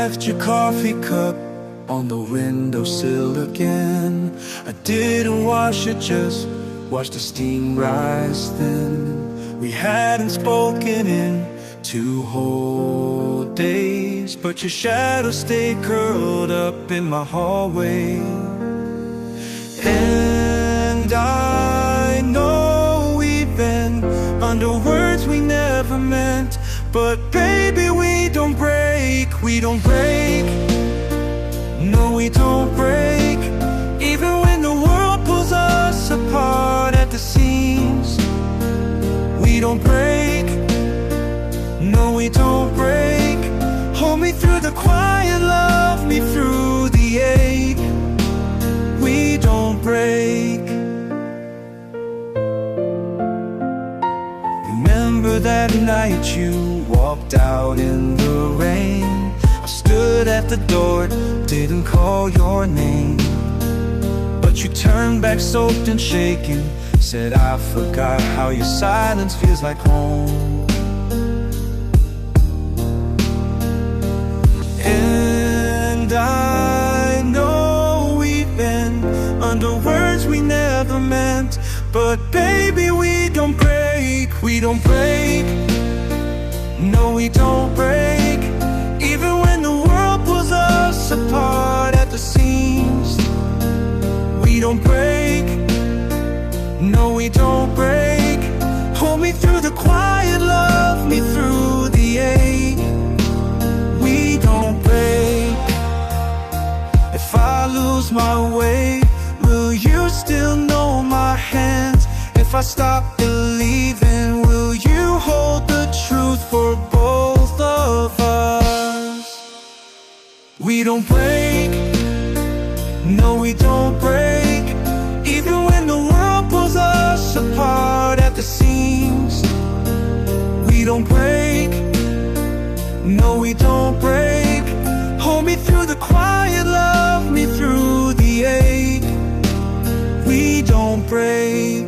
left your coffee cup on the windowsill again. I didn't wash it, just watched the steam rise thin. We hadn't spoken in 2 whole days, but your shadow stayed curled up in my hallway. And I know we've been under words we never meant, but baby, we don't break, we don't break. No, we don't break. Even when the world pulls us apart at the seams, we don't break. No, we don't break. Hold me through the quiet, love me through the ache. We don't break. Remember that night you walked out in the rain. I stood at the door, didn't call your name, but you turned back soaked and shaking. Said, I forgot how your silence feels like home. And I know we've been under words we never meant, but baby, we don't break, we don't break. No, we don't break. Even when the world pulls us apart at the seams, we don't break. No, we don't break. Hold me through the quiet, love me through the ache. We don't break. If I lose my way, will you still know my hands? If I stop believing, will you hold the truth for both of us? We don't break. No, we don't break. Even when the world pulls us apart at the seams, we don't break. No, we don't break. Hold me through the quiet, love me through the ache. We don't break.